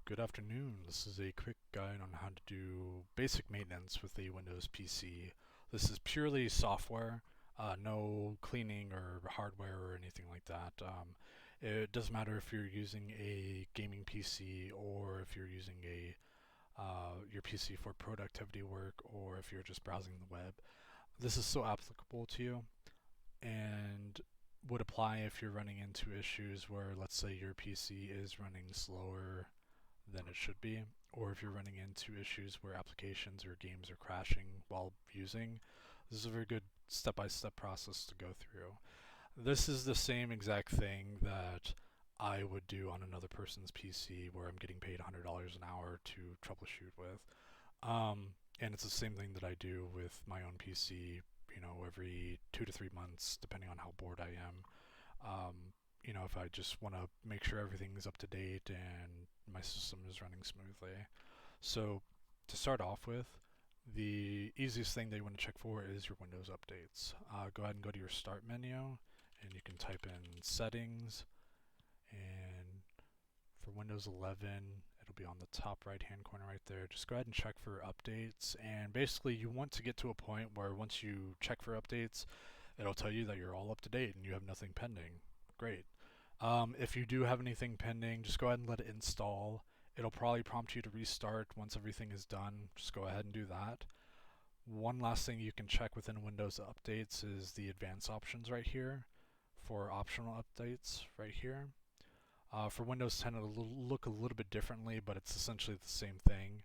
Good afternoon. This is a quick guide on how to do basic maintenance with a Windows PC. This is purely software, no cleaning or hardware or anything like that. It doesn't matter if you're using a gaming PC or if you're using your PC for productivity work or if you're just browsing the web. This is so applicable to you and would apply if you're running into issues where, let's say, your PC is running slower than it should be, or if you're running into issues where applications or games are crashing while using. This is a very good step-by-step process to go through. This is the same exact thing that I would do on another person's PC where I'm getting paid $100 an hour to troubleshoot with. And it's the same thing that I do with my own PC, every 2 to 3 months, depending on how bored I am. If I just want to make sure everything is up to date and my system is running smoothly. So to start off with, the easiest thing that you want to check for is your Windows updates. Go ahead and go to your Start menu, and you can type in Settings, and for Windows 11, it'll be on the top right-hand corner right there. Just go ahead and check for updates, and basically you want to get to a point where once you check for updates, it'll tell you that you're all up to date and you have nothing pending. Great. If you do have anything pending, just go ahead and let it install. It'll probably prompt you to restart once everything is done. Just go ahead and do that. One last thing you can check within Windows Updates is the advanced options right here for optional updates right here. For Windows 10, it'll look a little bit differently, but it's essentially the same thing.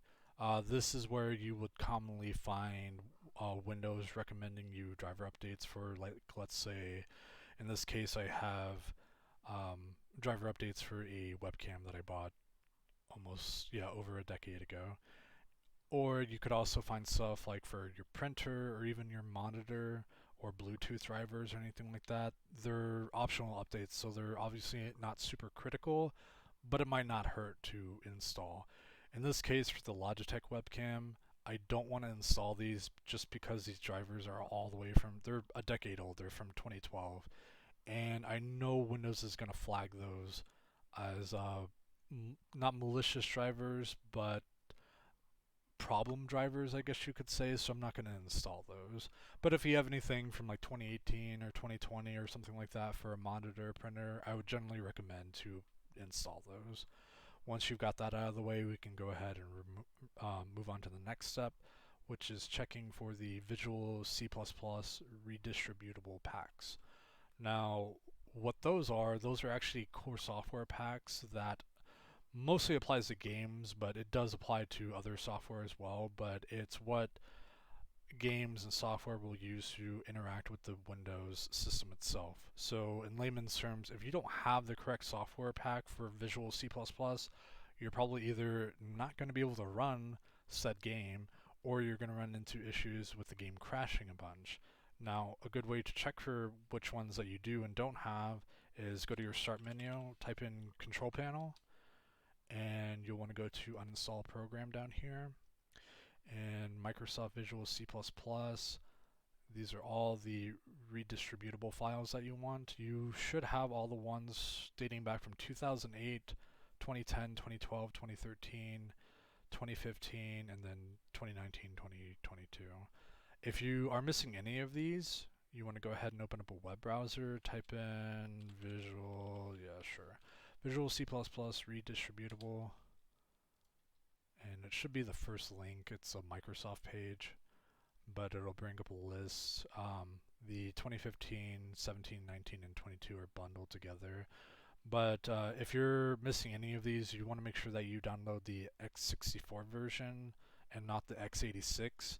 This is where you would commonly find Windows recommending you driver updates for, like, let's say, in this case, I have driver updates for a webcam that I bought over a decade ago. Or you could also find stuff like for your printer or even your monitor or Bluetooth drivers or anything like that. They're optional updates, so they're obviously not super critical, but it might not hurt to install. In this case, for the Logitech webcam, I don't want to install these just because these drivers are all the way they're a decade old, they're from 2012. And I know Windows is going to flag those as not malicious drivers, but problem drivers, I guess you could say, so I'm not going to install those. But if you have anything from like 2018 or 2020 or something like that for a monitor printer, I would generally recommend to install those. Once you've got that out of the way, we can go ahead and move on to the next step, which is checking for the Visual C++ redistributable packs. Now, what those are actually core software packs that mostly applies to games, but it does apply to other software as well. But it's what games and software will use to interact with the Windows system itself. So in layman's terms, if you don't have the correct software pack for Visual C++, you're probably either not going to be able to run said game, or you're going to run into issues with the game crashing a bunch. Now, a good way to check for which ones that you do and don't have is go to your Start menu, type in Control Panel, and you'll want to go to Uninstall Program down here, and Microsoft Visual C++. These are all the redistributable files that you want. You should have all the ones dating back from 2008, 2010, 2012, 2013, 2015, and then 2019, 2022. If you are missing any of these, you want to go ahead and open up a web browser, type in Visual C++ redistributable, and it should be the first link. It's a Microsoft page, but it'll bring up a list. The 2015, 17, 19, and 22 are bundled together. But if you're missing any of these, you want to make sure that you download the x64 version and not the x86.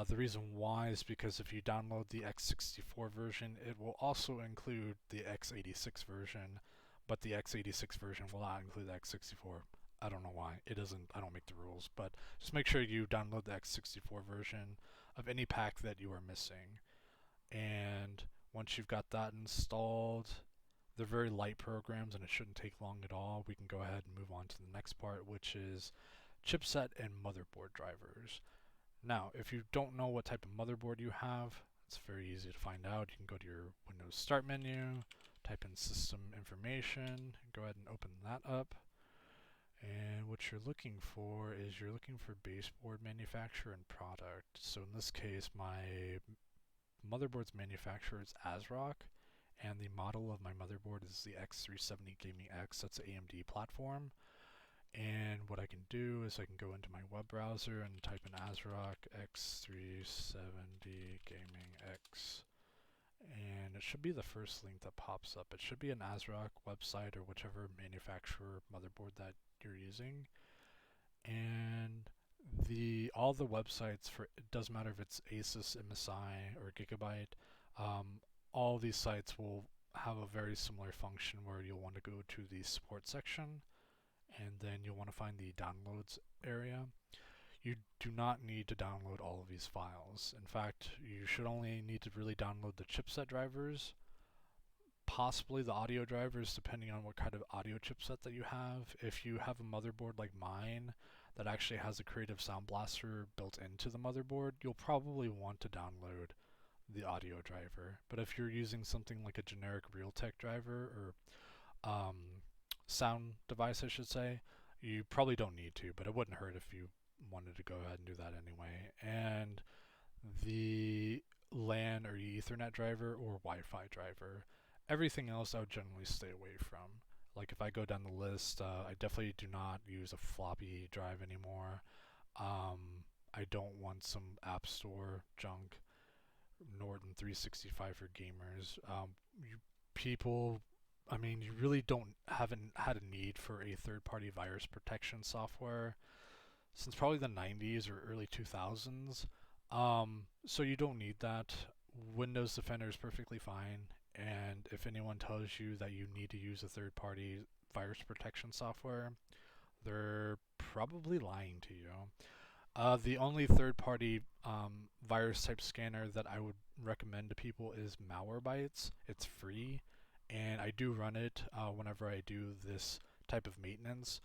The reason why is because if you download the x64 version, it will also include the x86 version, but the x86 version will not include the x64. I don't know why. It doesn't. I don't make the rules, but just make sure you download the x64 version of any pack that you are missing. And once you've got that installed, they're very light programs and it shouldn't take long at all. We can go ahead and move on to the next part, which is chipset and motherboard drivers. Now, if you don't know what type of motherboard you have, it's very easy to find out. You can go to your Windows Start menu, type in System Information, and go ahead and open that up. And what you're looking for is you're looking for baseboard manufacturer and product. So in this case, my motherboard's manufacturer is ASRock, and the model of my motherboard is the X370 Gaming X. That's an AMD platform. And what I can do is I can go into my web browser and type in ASRock X370 Gaming X. And it should be the first link that pops up. It should be an ASRock website or whichever manufacturer motherboard that you're using. And all the websites for, it doesn't matter if it's Asus, MSI, or Gigabyte, all these sites will have a very similar function where you'll want to go to the support section and then you'll want to find the downloads area. You do not need to download all of these files. In fact, you should only need to really download the chipset drivers, possibly the audio drivers depending on what kind of audio chipset that you have. If you have a motherboard like mine that actually has a Creative Sound Blaster built into the motherboard, you'll probably want to download the audio driver. But if you're using something like a generic Realtek driver or sound device, I should say, you probably don't need to, but it wouldn't hurt if you wanted to go ahead and do that anyway. And the LAN or Ethernet driver or Wi-Fi driver. Everything else I would generally stay away from. Like if I go down the list, I definitely do not use a floppy drive anymore. I don't want some App Store junk. Norton 365 for gamers. People, I mean, you really haven't had a need for a third-party virus protection software since probably the 90s or early 2000s. So you don't need that. Windows Defender is perfectly fine. And if anyone tells you that you need to use a third-party virus protection software, they're probably lying to you. The only third-party virus type scanner that I would recommend to people is Malwarebytes. It's free, and I do run it whenever I do this type of maintenance,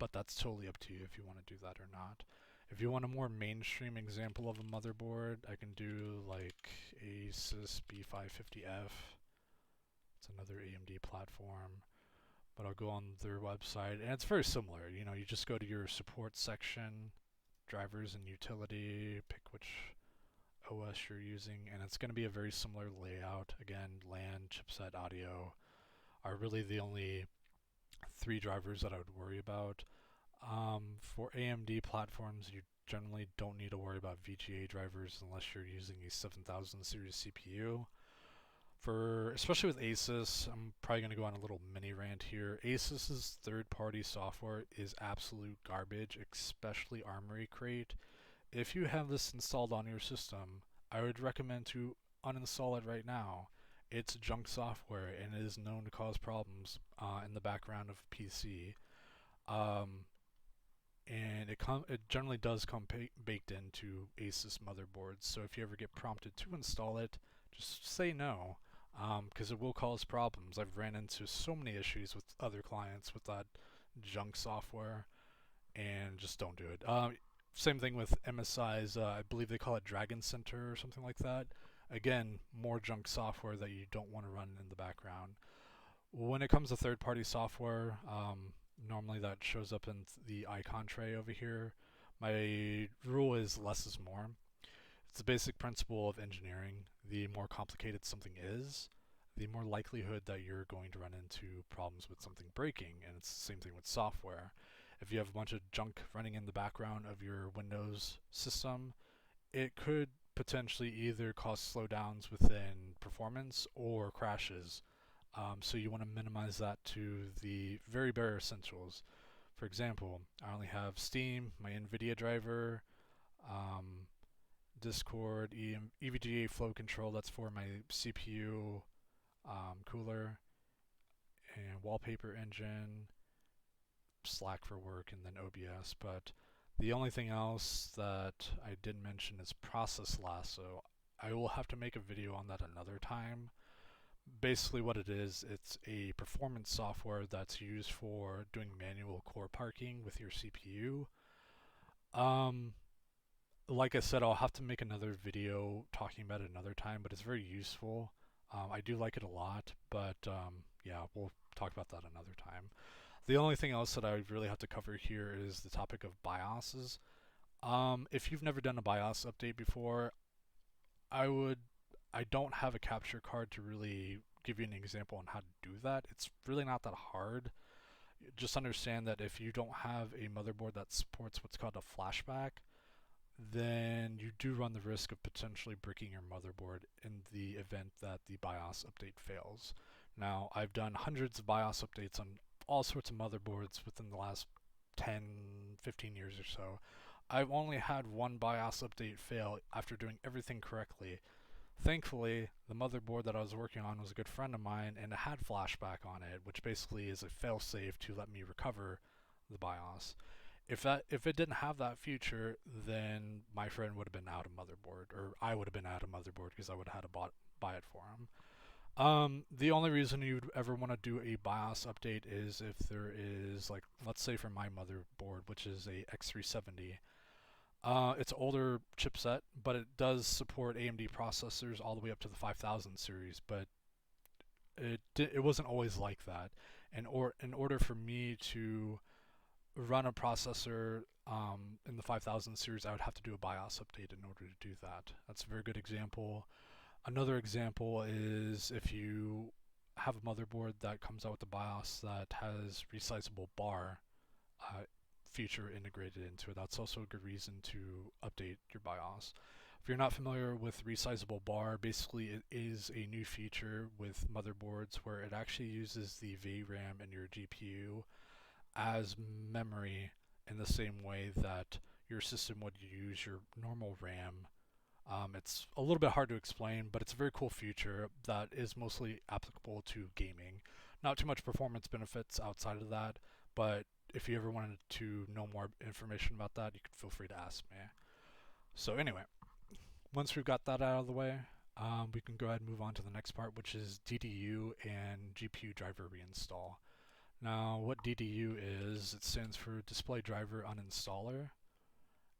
but that's totally up to you if you want to do that or not. If you want a more mainstream example of a motherboard, I can do like Asus B550F. It's another AMD platform, but I'll go on their website, and it's very similar. You know, you just go to your support section, drivers and utility, pick which OS you're using, and it's going to be a very similar layout. Again, LAN, chipset, audio are really the only three drivers that I would worry about. For AMD platforms, you generally don't need to worry about VGA drivers unless you're using a 7000 series CPU. Especially with Asus, I'm probably going to go on a little mini rant here. Asus's third-party software is absolute garbage, especially Armory Crate. If you have this installed on your system, I would recommend to uninstall it right now. It's junk software and it is known to cause problems in the background of PC. And it generally does come baked into Asus motherboards. So if you ever get prompted to install it, just say no, because it will cause problems. I've ran into so many issues with other clients with that junk software, and just don't do it. Same thing with MSI's, I believe they call it Dragon Center or something like that. Again, more junk software that you don't want to run in the background. When it comes to third-party software, normally that shows up in the icon tray over here. My rule is less is more. It's the basic principle of engineering. The more complicated something is, the more likelihood that you're going to run into problems with something breaking, and it's the same thing with software. If you have a bunch of junk running in the background of your Windows system, it could potentially either cause slowdowns within performance or crashes. So you want to minimize that to the very bare essentials. For example, I only have Steam, my NVIDIA driver, Discord, EVGA flow control, that's for my CPU, cooler, and wallpaper engine, Slack for work, and then OBS. But the only thing else that I did mention is Process Lasso. I will have to make a video on that another time. Basically what it is, it's a performance software that's used for doing manual core parking with your CPU. Like I said, I'll have to make another video talking about it another time, but it's very useful. I do like it a lot, but yeah, we'll talk about that another time. The only thing else that I really have to cover here is the topic of BIOSes. If you've never done a BIOS update before, I would I don't have a capture card to really give you an example on how to do that. It's really not that hard. Just understand that if you don't have a motherboard that supports what's called a flashback, then you do run the risk of potentially breaking your motherboard in the event that the BIOS update fails. Now, I've done hundreds of BIOS updates on all sorts of motherboards within the last 10, 15 years or so. I've only had one BIOS update fail after doing everything correctly. Thankfully, the motherboard that I was working on was a good friend of mine and it had flashback on it, which basically is a failsafe to let me recover the BIOS. If it didn't have that feature, then my friend would have been out of motherboard, or I would have been out of motherboard because I would have had to buy it for him. The only reason you'd ever want to do a BIOS update is if there is, like, let's say for my motherboard, which is a X370. It's an older chipset, but it does support AMD processors all the way up to the 5000 series, but it wasn't always like that. In order for me to run a processor in the 5000 series, I would have to do a BIOS update in order to do that. That's a very good example. Another example is if you have a motherboard that comes out with a BIOS that has resizable bar feature integrated into it. That's also a good reason to update your BIOS. If you're not familiar with resizable bar, basically it is a new feature with motherboards where it actually uses the VRAM in your GPU as memory in the same way that your system would use your normal RAM. It's a little bit hard to explain, but it's a very cool feature that is mostly applicable to gaming. Not too much performance benefits outside of that, but if you ever wanted to know more information about that, you could feel free to ask me. So anyway, once we've got that out of the way, we can go ahead and move on to the next part, which is DDU and GPU driver reinstall. Now, what DDU is, it stands for Display Driver Uninstaller,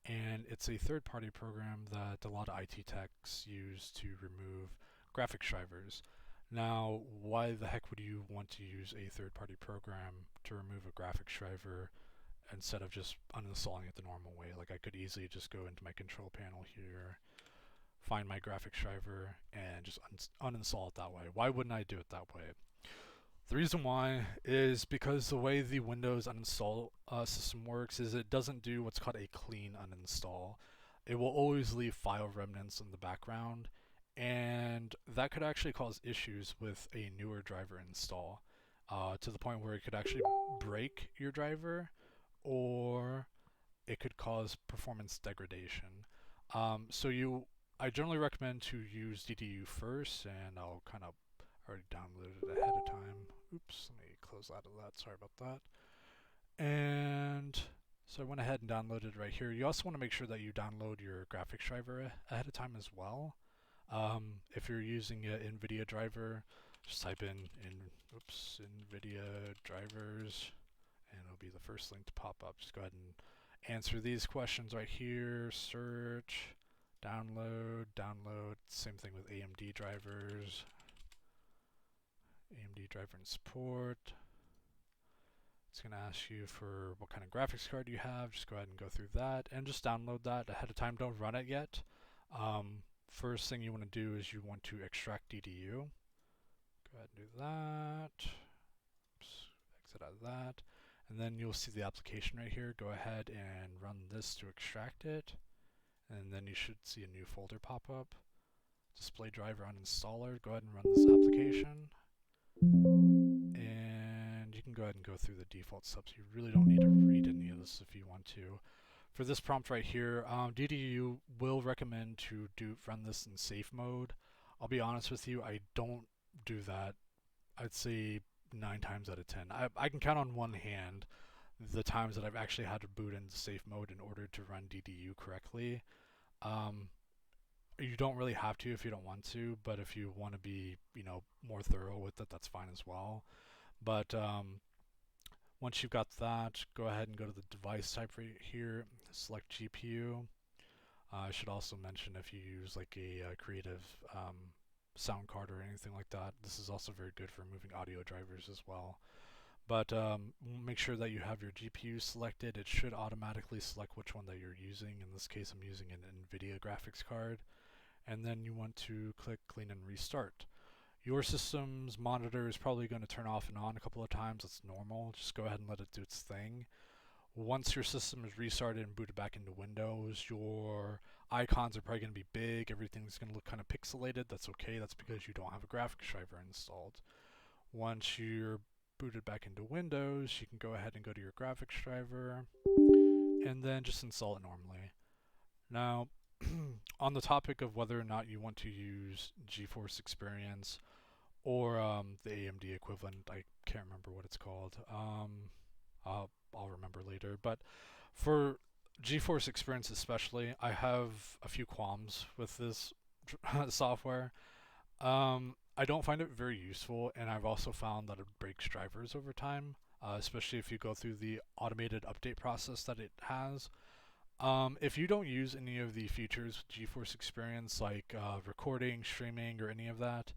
and it's a third-party program that a lot of IT techs use to remove graphics drivers. Now, why the heck would you want to use a third-party program to remove a graphics driver instead of just uninstalling it the normal way? Like, I could easily just go into my control panel here, find my graphics driver, and just uninstall it that way. Why wouldn't I do it that way? The reason why is because the way the Windows uninstall system works is it doesn't do what's called a clean uninstall. It will always leave file remnants in the background, and that could actually cause issues with a newer driver install to the point where it could actually break your driver, or it could cause performance degradation. I generally recommend to use DDU first, and I'll kind of already downloaded it ahead of time. Oops, let me close out of that. Sorry about that. And so I went ahead and downloaded it right here. You also want to make sure that you download your graphics driver ahead of time as well. If you're using an NVIDIA driver, just type in NVIDIA drivers, and it'll be the first link to pop up. Just go ahead and answer these questions right here. Search, download. Same thing with AMD drivers. AMD driver and support. It's going to ask you for what kind of graphics card you have. Just go ahead and go through that and just download that ahead of time. Don't run it yet. First thing you want to do is you want to extract DDU. Go ahead and do that. Oops, exit out of that. And then you'll see the application right here. Go ahead and run this to extract it. And then you should see a new folder pop up. Display driver uninstaller. Go ahead and run this application. And you can go ahead and go through the default steps. You really don't need to read any of this if you want to. For this prompt right here, DDU will recommend to run this in safe mode. I'll be honest with you, I don't do that. I'd say 9 times out of 10. I can count on one hand the times that I've actually had to boot into safe mode in order to run DDU correctly. You don't really have to if you don't want to, but if you want to be, more thorough with it, that's fine as well. But once you've got that, go ahead and go to the device type right here, select GPU. I should also mention if you use like a creative sound card or anything like that, this is also very good for moving audio drivers as well. But make sure that you have your GPU selected. It should automatically select which one that you're using. In this case, I'm using an NVIDIA graphics card. And then you want to click clean and restart. Your system's monitor is probably going to turn off and on a couple of times. That's normal. Just go ahead and let it do its thing. Once your system is restarted and booted back into Windows, your icons are probably going to be big. Everything's going to look kind of pixelated. That's okay. That's because you don't have a graphics driver installed. Once you're booted back into Windows, you can go ahead and go to your graphics driver and then just install it normally. Now, on the topic of whether or not you want to use GeForce Experience or the AMD equivalent, I can't remember what it's called. I'll remember later. But for GeForce Experience especially, I have a few qualms with this software. I don't find it very useful, and I've also found that it breaks drivers over time, especially if you go through the automated update process that it has. If you don't use any of the features with GeForce Experience, like recording, streaming, or any of that,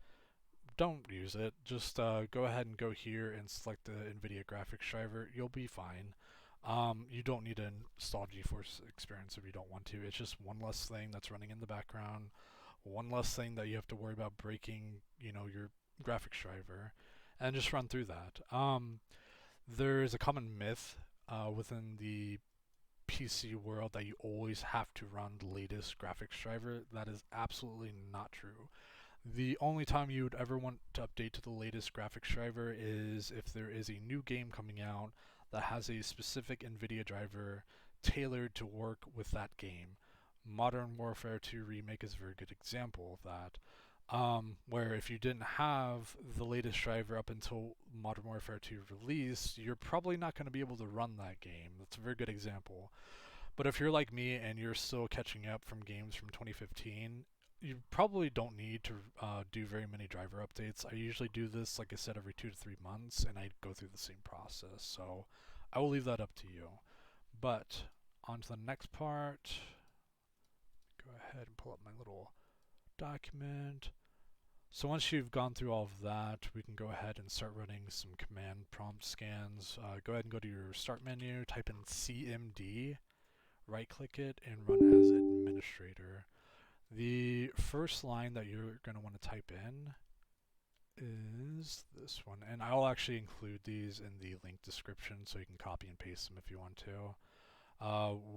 don't use it. Just go ahead and go here and select the NVIDIA graphics driver. You'll be fine. You don't need to install GeForce Experience if you don't want to. It's just one less thing that's running in the background, one less thing that you have to worry about breaking, your graphics driver, and just run through that. There's a common myth within the PC world that you always have to run the latest graphics driver. That is absolutely not true. The only time you would ever want to update to the latest graphics driver is if there is a new game coming out that has a specific NVIDIA driver tailored to work with that game. Modern Warfare 2 Remake is a very good example of that. Where if you didn't have the latest driver up until Modern Warfare 2 release, you're probably not going to be able to run that game. That's a very good example. But if you're like me and you're still catching up from games from 2015, you probably don't need to do very many driver updates. I usually do this, like I said, every 2 to 3 months, and I go through the same process. So I will leave that up to you. But on to the next part. Go ahead and pull up my little document. So once you've gone through all of that, we can go ahead and start running some command prompt scans. Go ahead and go to your start menu, type in CMD, right click it, and run as administrator. The first line that you're going to want to type in is this one, and I'll actually include these in the link description so you can copy and paste them if you want to.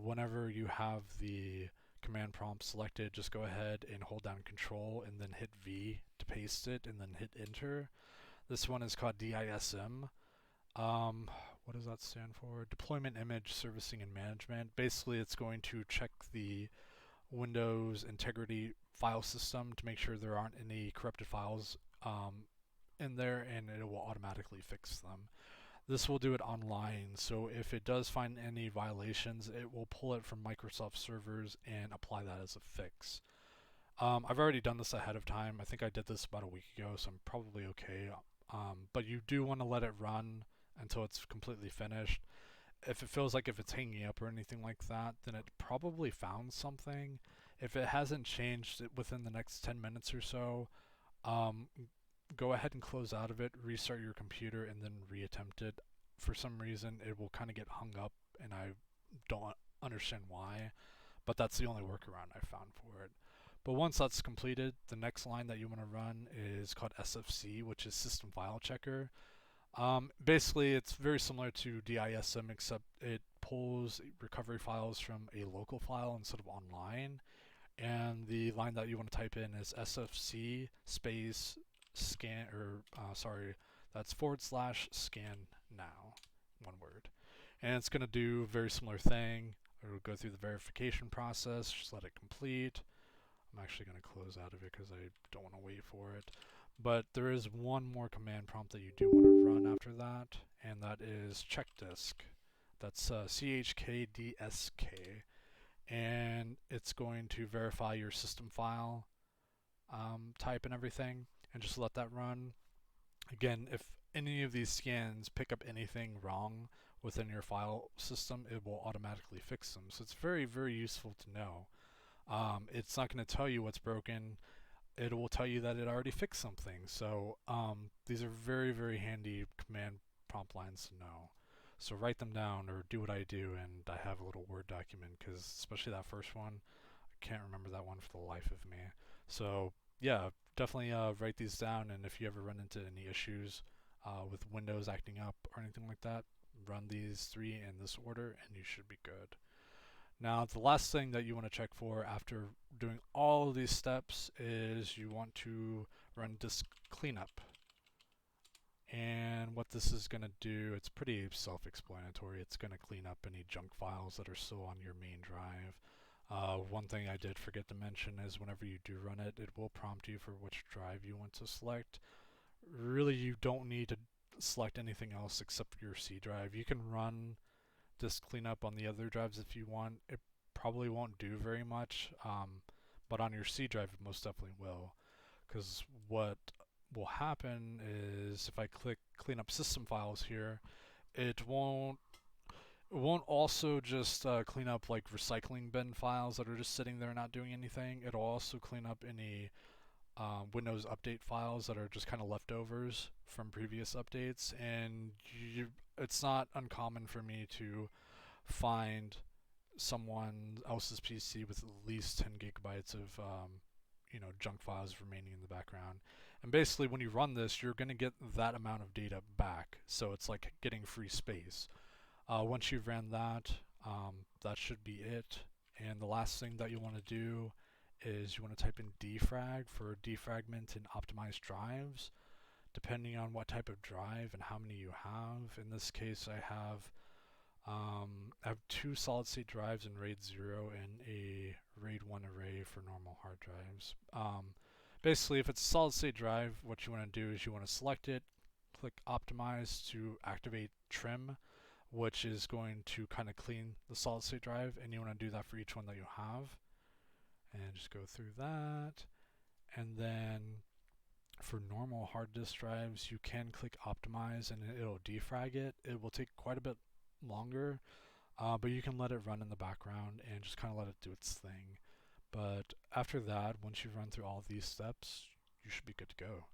Whenever you have the command prompt selected, just go ahead and hold down Control and then hit V to paste it and then hit Enter. This one is called DISM. What does that stand for? Deployment Image Servicing and Management. Basically, it's going to check the Windows integrity file system to make sure there aren't any corrupted files in there, and it will automatically fix them. This will do it online, so if it does find any violations, it will pull it from Microsoft servers and apply that as a fix. I've already done this ahead of time. I think I did this about a week ago, so I'm probably okay. But you do want to let it run until it's completely finished. If it feels like if it's hanging up or anything like that, then it probably found something. If it hasn't changed it within the next 10 minutes or so, go ahead and close out of it, restart your computer, and then reattempt it. For some reason, it will kind of get hung up, and I don't understand why, but that's the only workaround I found for it. But once that's completed, the next line that you want to run is called SFC, which is System File Checker. Basically, it's very similar to DISM, except it pulls recovery files from a local file instead of online. And the line that you want to type in is SFC space scan, that's / scan now, one word. And it's going to do a very similar thing. It'll go through the verification process, just let it complete. I'm actually going to close out of it because I don't want to wait for it. But there is one more command prompt that you do want to run after that, and that is chkdsk. That's chkdsk. And it's going to verify your system file type and everything, and just let that run. Again, if any of these scans pick up anything wrong within your file system, it will automatically fix them. So it's very, very useful to know. It's not going to tell you what's broken. It will tell you that it already fixed something. So these are very, very handy command prompt lines to know. So write them down or do what I do, and I have a little Word document, because especially that first one, I can't remember that one for the life of me. So yeah, definitely write these down, and if you ever run into any issues with Windows acting up or anything like that, run these 3 in this order and you should be good. Now, the last thing that you want to check for after doing all of these steps is you want to run disk cleanup. And what this is going to do, it's pretty self-explanatory. It's going to clean up any junk files that are still on your main drive. One thing I did forget to mention is whenever you do run it, it will prompt you for which drive you want to select. Really, you don't need to select anything else except your C drive. You can run disk cleanup on the other drives if you want. It probably won't do very much, but on your C drive it most definitely will, because what will happen is if I click clean up system files here, it won't also just clean up like recycling bin files that are just sitting there not doing anything. It'll also clean up any Windows update files that are just kind of leftovers from previous updates. And it's not uncommon for me to find someone else's PC with at least 10 gigabytes of junk files remaining in the background. And basically when you run this, you're going to get that amount of data back. So it's like getting free space. Once you've ran that, that should be it. And the last thing that you want to do is you want to type in defrag for defragment and optimized drives, depending on what type of drive and how many you have. In this case, I have 2 solid state drives in RAID 0 and a RAID 1 array for normal hard drives. Basically, if it's a solid state drive, what you want to do is you want to select it, click optimize to activate trim, which is going to kind of clean the solid state drive, and you want to do that for each one that you have. And just go through that. And then for normal hard disk drives, you can click optimize and it'll defrag it. It will take quite a bit longer, but you can let it run in the background and just kind of let it do its thing. But after that, once you've run through all of these steps, you should be good to go.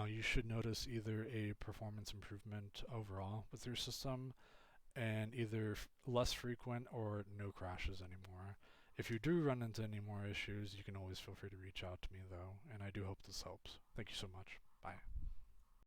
You should notice either a performance improvement overall with your system, and either less frequent or no crashes anymore. If you do run into any more issues, you can always feel free to reach out to me though, and I do hope this helps. Thank you so much. Bye.